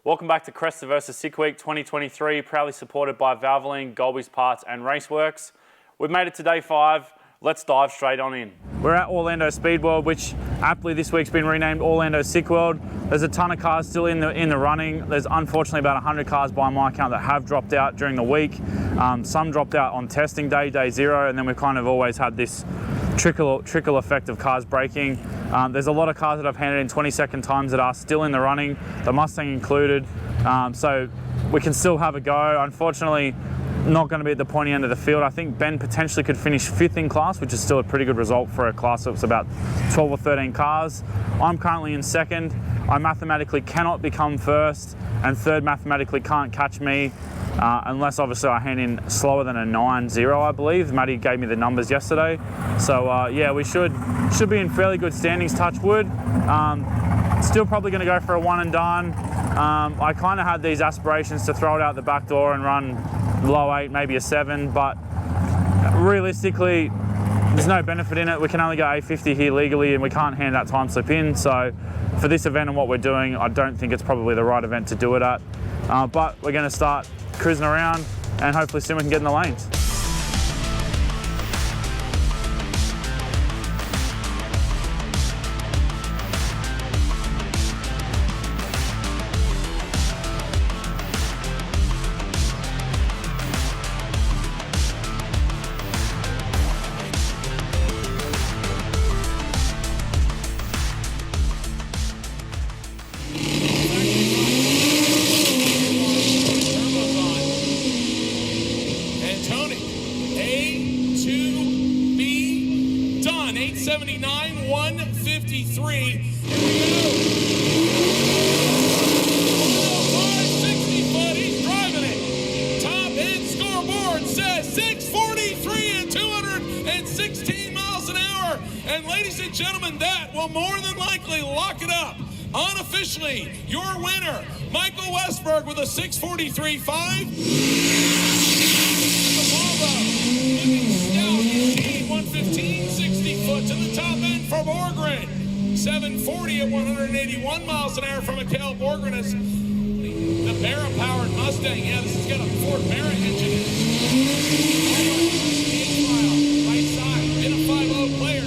Welcome back to Cresta vs. Sick Week 2023, proudly supported by Valvoline, Golby's Parts and Raceworks. We've made it to day 5. Let's dive straight on in. We're at Orlando Speed World, which aptly this week's been renamed Orlando Sick World. There's a ton of cars still in the running. There's unfortunately about 100 cars by my count that have dropped out during the week. Some dropped out on testing day, day 0, and then we've kind of always had this trickle effect of cars breaking. There's a lot of cars that I've handed in 22nd times that are still in the running, the Mustang included. So we can still have a go. Unfortunately, not going to be at the pointy end of the field. I think Ben potentially could finish 5th in class, which is still a pretty good result for a class that's about 12 or 13 cars. I'm currently in 2nd. I mathematically cannot become 1st, and 3rd mathematically can't catch me unless obviously I hand in slower than a 9.0, I believe. Matty gave me the numbers yesterday. So yeah, we should be in fairly good standings, touch wood. Still probably going to go for a 1 and done. I kind of had these aspirations to throw it out the back door and run low 8, maybe a 7, but realistically, there's no benefit in it. We can only go A50 here legally, and we can't hand that time slip in. So for this event and what we're doing, I don't think it's probably the right event to do it at. But we're going to start cruising around, and hopefully soon we can get in the lanes. Unofficially, your winner, Michael Westberg with a 6:43.5. The Volvo, looking stout, 115, 60 foot to the top end for Borgren. 740 at 181 miles an hour from Mikhail Borgren as the Barra-powered Mustang. Yeah, this has got a Ford Barra engine in it. Right side, in a 5.0 player.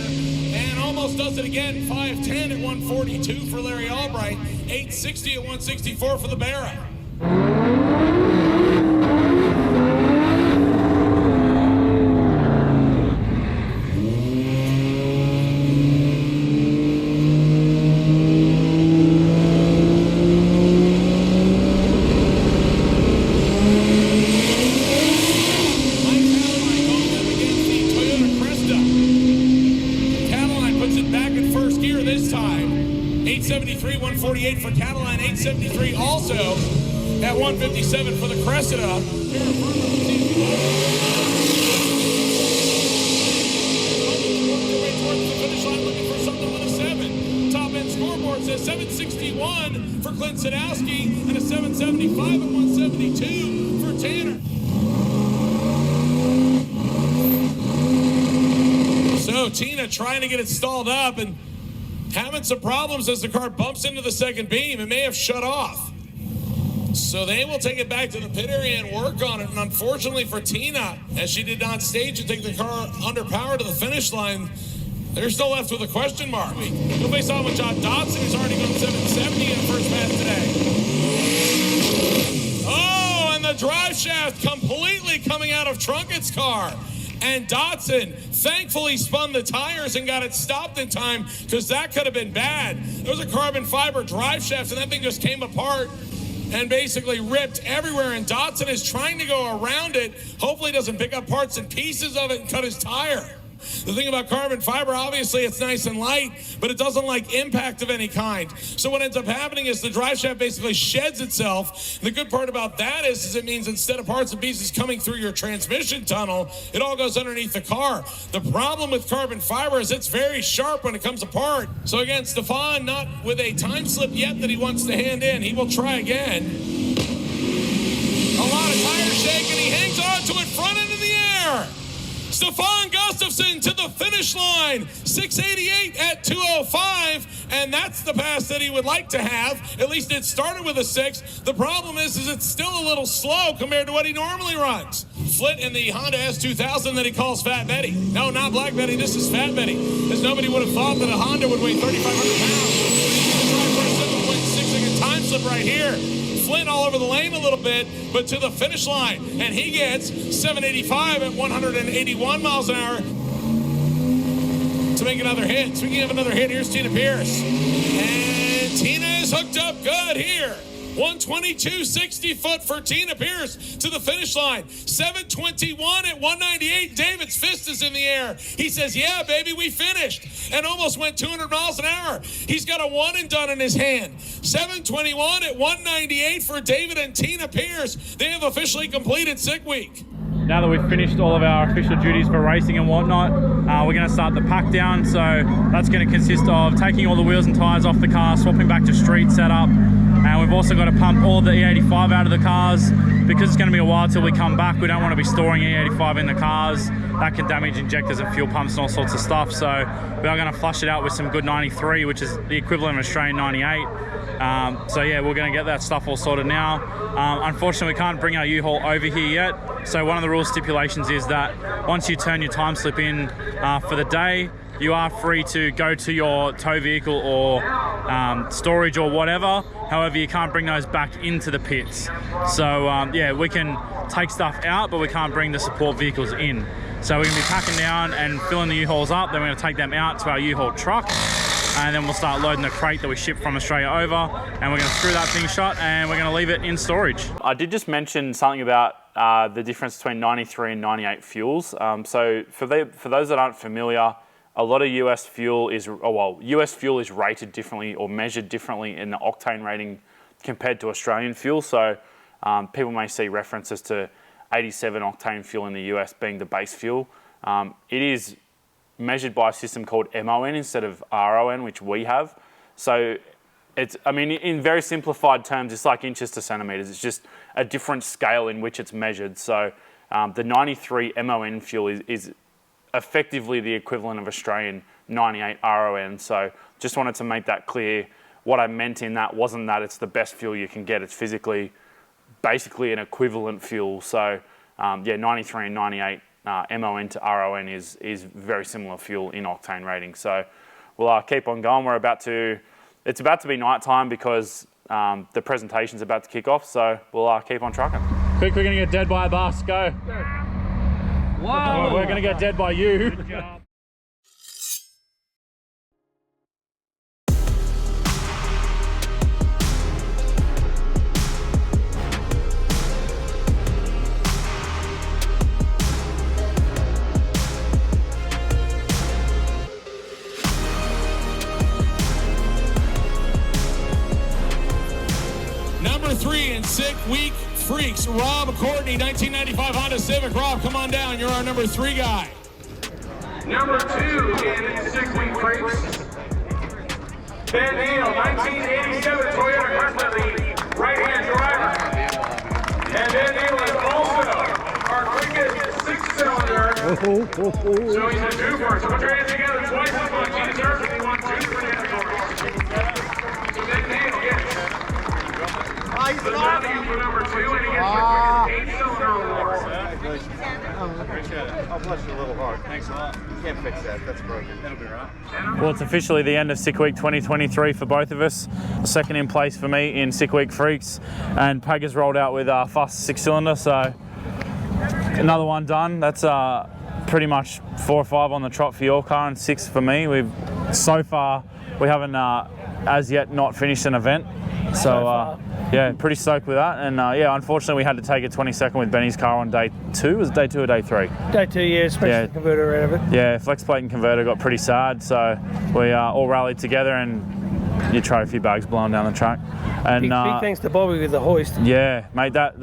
Almost does it again, 510 at 142 for Larry Albright, 860 at 164 for the Barra. For Catalan, 873 also at 157 for the Cressida. Towards the finish line looking for something with a 7. Top end scoreboard says 761 for Clint Sadowski and a 775 at 172 for Tanner. So Tina trying to get it stalled up and having some problems as the car bumps into the second beam. It may have shut off. So they will take it back to the pit area and work on it. And unfortunately for Tina, as she did not stage and take the car under power to the finish line, they're still left with a question mark. You'll face off with John Dodson, who's already gone 770 in the first pass today. Oh, and the drive shaft completely coming out of Trunkett's car. And Dodson thankfully spun the tires and got it stopped in time, because that could have been bad. There was a carbon fiber drive shaft, and that thing just came apart and basically ripped everywhere. And Dodson is trying to go around it. Hopefully doesn't pick up parts and pieces of it and cut his tire. The thing about carbon fiber, obviously it's nice and light, but it doesn't like impact of any kind. So what ends up happening is the drive shaft basically sheds itself. The good part about that is it means instead of parts and pieces coming through your transmission tunnel, it all goes underneath the car. The problem with carbon fiber is it's very sharp when it comes apart. So again, Stefan not with a time slip yet that he wants to hand in. He will try again. A lot of tire shake, and he hangs on to it front into the air. Stefan Gustafsson to the finish line, 6:88 at 2:05, and that's the pass that he would like to have. At least it started with a 6. The problem is it's still a little slow compared to what he normally runs. Flit in the Honda S2000 that he calls Fat Betty. No, not Black Betty, this is Fat Betty. As nobody would have thought that a Honda would weigh 3,500 pounds. A time slip right here. Flint all over the lane a little bit, but to the finish line. And he gets 785 at 181 miles an hour to make another hit. Speaking of another hit, here's Tina Pierce. And Tina is hooked up good here. 122.60 foot for Tina Pierce to the finish line. 7:21 at 198. David's fist is in the air. He says, yeah, baby, we finished. And almost went 200 miles an hour. He's got a one and done in his hand. 7:21 at 198 for David and Tina Pierce. They have officially completed Sick Week. Now that we've finished all of our official duties for racing and whatnot, we're going to start the pack down. So that's going to consist of taking all the wheels and tyres off the car, swapping back to street setup. And we've also got to pump all the E85 out of the cars. Because it's going to be a while till we come back, we don't want to be storing E85 in the cars. That can damage injectors and fuel pumps and all sorts of stuff. So we are going to flush it out with some good 93, which is the equivalent of Australian 98. So yeah, we're going to get that stuff all sorted now. Unfortunately, we can't bring our U-Haul over here yet. So one of the rule stipulations is that once you turn your time slip in for the day, you are free to go to your tow vehicle or storage or whatever. However, you can't bring those back into the pits. So yeah, we can take stuff out, but we can't bring the support vehicles in. So we're going to be packing down and filling the U-Hauls up. Then we're going to take them out to our U-Haul truck. And then we'll start loading the crate that we ship from Australia over. And we're going to screw that thing shut and we're going to leave it in storage. I did just mention something about the difference between 93 and 98 fuels. So for those that aren't familiar, a lot of US fuel is rated differently or measured differently in the octane rating compared to Australian fuel. So people may see references to 87 octane fuel in the US being the base fuel. It is measured by a system called MON instead of RON, which we have. So it's, I mean, in very simplified terms, it's like inches to centimeters. It's just a different scale in which it's measured. So the 93 MON fuel is effectively the equivalent of Australian 98 RON. So just wanted to make that clear. What I meant in that wasn't that it's the best fuel you can get. It's physically, basically an equivalent fuel. So yeah, 93 and 98 MON to RON is very similar fuel in octane rating. So we'll keep on going. It's about to be night time because the presentation's about to kick off. So we'll keep on trucking. Quick, we're gonna get dead by a bus. Go. Wow. We're gonna get dead by you. Good job. Number 3 in Sick Week Freaks, Rob Courtney, 1995 Honda Civic. Rob, come on down. You're our number 3 guy. Number 2 in Sick Week Freaks, Ben Neal, 1987 Toyota Gremlin, right-hand driver. And Ben Neal is also our quickest 6-cylinder. So he's a twofer. So put your hands together twice as much. He deserves it. He won 2 for So Ben Neal, yes. So Ben Neal for number 2, and he gets the quickest 8-cylinder award. Appreciate it. I'll bless you a little hard. Thanks a lot. You can't fix that. That's broken. That'll be right. Well, it's officially the end of Sick Week 2023 for both of us. Second in place for me in Sick Week Freaks, and Pag has rolled out with our fastest 6-cylinder. So another one done. That's pretty much 4 or 5 on the trot for your car and 6 for me. So far we haven't as yet not finished an event. So yeah, pretty stoked with that. And yeah, unfortunately we had to take a 22nd with Benny's car on day 2. Was it day 2 or day 3? Day 2, yeah, especially the converter out of it. Yeah, flex plate and converter got pretty sad. So we all rallied together and your trophy bag's blown down the track. And big thanks to Bobby with the hoist. Yeah, mate, that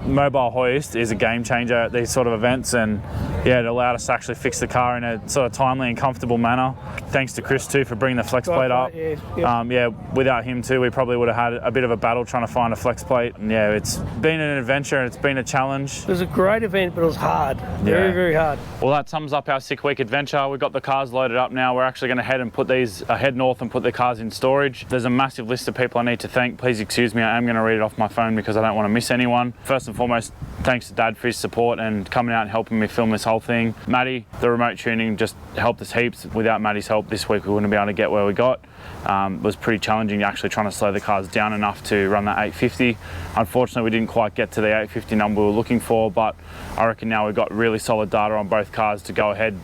mobile hoist is a game changer at these sort of events, and yeah, it allowed us to actually fix the car in a sort of timely and comfortable manner. Thanks to Chris too for bringing the flex plate up. Yeah, without him too, we probably would have had a bit of a battle trying to find a flex plate. And yeah, it's been an adventure and it's been a challenge. It was a great event, but it was hard. Very, very hard. Well, that sums up our 6 week adventure. We've got the cars loaded up now. We're actually going to head north and put the cars in storage. There's a massive list of people I need to thank. Please excuse me, I am going to read it off my phone because I don't want to miss anyone. First and foremost, thanks to Dad for his support and coming out and helping me film this whole thing. Maddie, the remote tuning, just helped us heaps. Without Maddie's help this week, we wouldn't be able to get where we got. It was pretty challenging actually trying to slow the cars down enough to run that 850. Unfortunately, we didn't quite get to the 850 number we were looking for, but I reckon now we've got really solid data on both cars to go ahead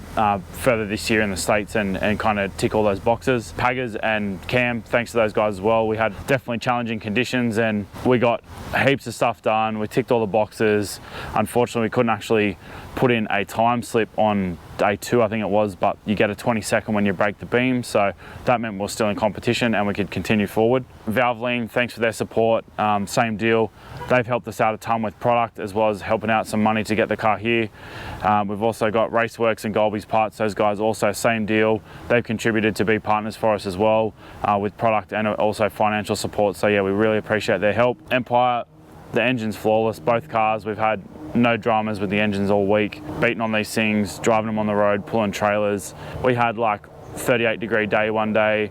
further this year in the States and kind of tick all those boxes. Paggers and Cam, thanks to those guys as well. We had definitely challenging conditions and we got heaps of stuff done. We ticked all the boxes. Unfortunately, we couldn't actually put in a time slip on day 2, I think it was, but you get a 20-second when you break the beam, so that meant we're still in competition and we could continue forward. Valvoline, thanks for their support. Same deal. They've helped us out a ton with product as well as helping out some money to get the car here. We've also got Raceworks and Golby's Parts. Those guys also same deal. They've contributed to be partners for us as well with product and also financial support. So yeah, we really appreciate their help. Empire, the engine's flawless, both cars. We've had no dramas with the engines all week. Beating on these things, driving them on the road, pulling trailers. We had like 38-degree day one day.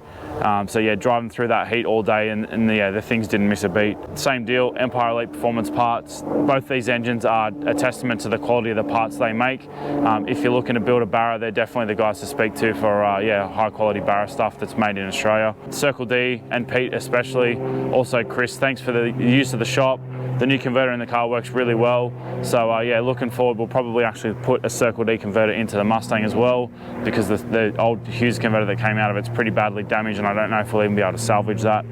So yeah, driving through that heat all day and yeah, the things didn't miss a beat. Same deal, Empire Elite Performance Parts. Both these engines are a testament to the quality of the parts they make. If you're looking to build a Barra, they're definitely the guys to speak to for yeah, high quality Barra stuff that's made in Australia. Circle D and Pete especially. Also Chris, thanks for the use of the shop. The new converter in the car works really well. So yeah, looking forward, we'll probably actually put a Circle D converter into the Mustang as well because the old Hughes converter that came out of it's pretty badly damaged and I don't know if we'll even be able to salvage that.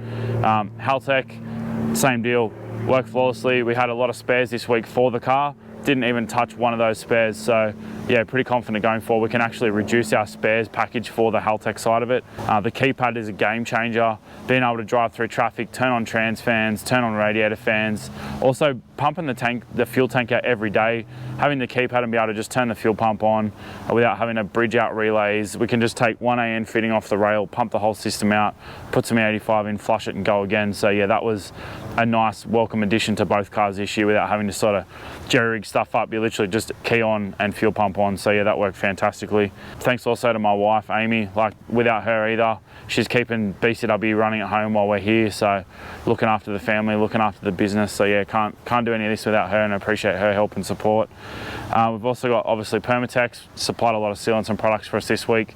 Haltech, same deal, worked flawlessly. We had a lot of spares this week for the car. Didn't even touch one of those spares, so yeah, pretty confident going forward. We can actually reduce our spares package for the Haltech side of it. The keypad is a game changer. Being able to drive through traffic, turn on trans fans, turn on radiator fans. Also pumping the fuel tank out every day. Having the keypad and be able to just turn the fuel pump on without having to bridge out relays. We can just take one AN fitting off the rail, pump the whole system out, put some E85 in, flush it and go again. So yeah, that was a nice welcome addition to both cars this year without having to sort of jerry-rig stuff up. You literally just key on and fuel pump on. So yeah, that worked fantastically. Thanks also to my wife, Amy. Like without her either, she's keeping BCW running at home while we're here. So looking after the family, looking after the business. So yeah, can't do any of this without her and I appreciate her help and support. We've also got obviously Permatex, supplied a lot of sealants and products for us this week.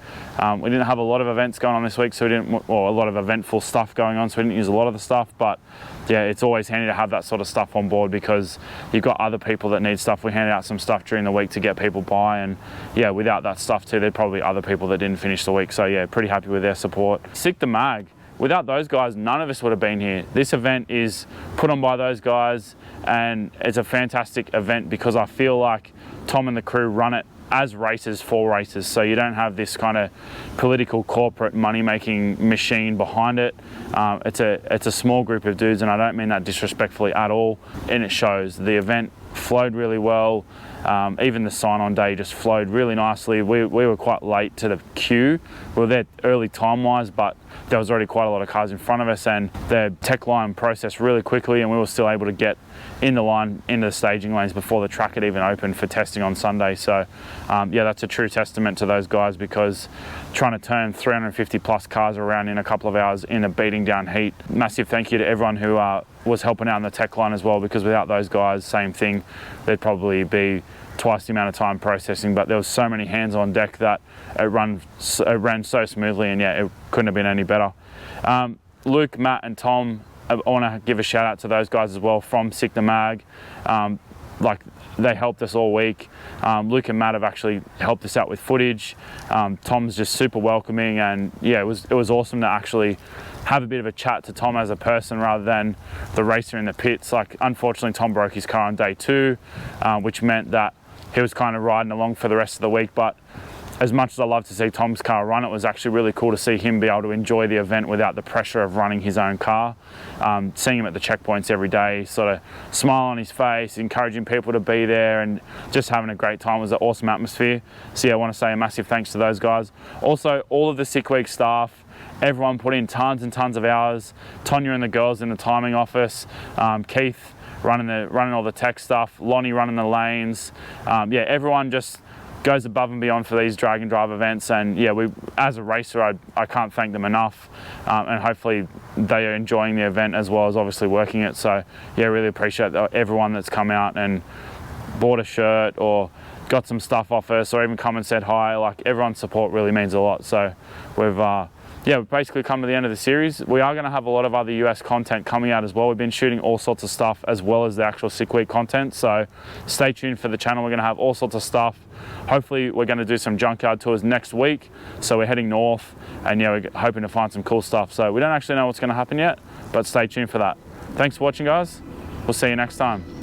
We didn't have a lot of events going on this week, so we didn't, or a lot of eventful stuff going on, so we didn't use a lot of the stuff, but yeah, it's always handy to have that sort of stuff on board because you've got other people that need stuff. We handed out some stuff during the week to get people by, and yeah, without that stuff too, there'd probably be other people that didn't finish the week. So yeah, pretty happy with their support. Sick the Mag. Without those guys, none of us would have been here. This event is put on by those guys and it's a fantastic event because I feel like Tom and the crew run it as races for races. So you don't have this kind of political corporate money-making machine behind it. It's a small group of dudes and I don't mean that disrespectfully at all. And it shows. The event flowed really well. Even the sign-on day just flowed really nicely. We were quite late to the queue. We were there early time-wise, but there was already quite a lot of cars in front of us and the tech line processed really quickly and we were still able to get in the line into the staging lanes before the track had even opened for testing on Sunday. So yeah, that's a true testament to those guys because trying to turn 350 plus cars around in a couple of hours in a beating down heat. Massive thank you to everyone who was helping out in the tech line as well because without those guys, same thing, there'd probably be twice the amount of time processing, but there was so many hands on deck that it ran so smoothly and yeah, it couldn't have been any better. Luke, Matt and Tom, I want to give a shout out to those guys as well from Sick the Mag. Like they helped us all week. Luke and Matt have actually helped us out with footage. Tom's just super welcoming and yeah, it was awesome to actually have a bit of a chat to Tom as a person rather than the racer in the pits. Like unfortunately Tom broke his car on day 2, which meant that he was kind of riding along for the rest of the week, but as much as I love to see Tom's car run, it was actually really cool to see him be able to enjoy the event without the pressure of running his own car. Seeing him at the checkpoints every day, sort of smile on his face, encouraging people to be there and just having a great time. It was an awesome atmosphere. So yeah, I want to say a massive thanks to those guys. Also, all of the Sick Week staff, everyone put in tons and tons of hours. Tonya and the girls in the timing office, Keith running all the tech stuff, Lonnie running the lanes. Yeah, everyone just goes above and beyond for these drag and drive events, and yeah, as a racer, I can't thank them enough, and hopefully they are enjoying the event as well as obviously working it. So yeah, really appreciate everyone that's come out and bought a shirt or got some stuff off us or even come and said hi. Like, everyone's support really means a lot. So we've basically come to the end of the series. We are going to have a lot of other US content coming out as well. We've been shooting all sorts of stuff as well as the actual Sick Week content. So stay tuned for the channel. We're going to have all sorts of stuff. Hopefully we're going to do some junkyard tours next week. So we're heading north, and yeah, we're hoping to find some cool stuff. So we don't actually know what's going to happen yet, but stay tuned for that. Thanks for watching, guys. We'll see you next time.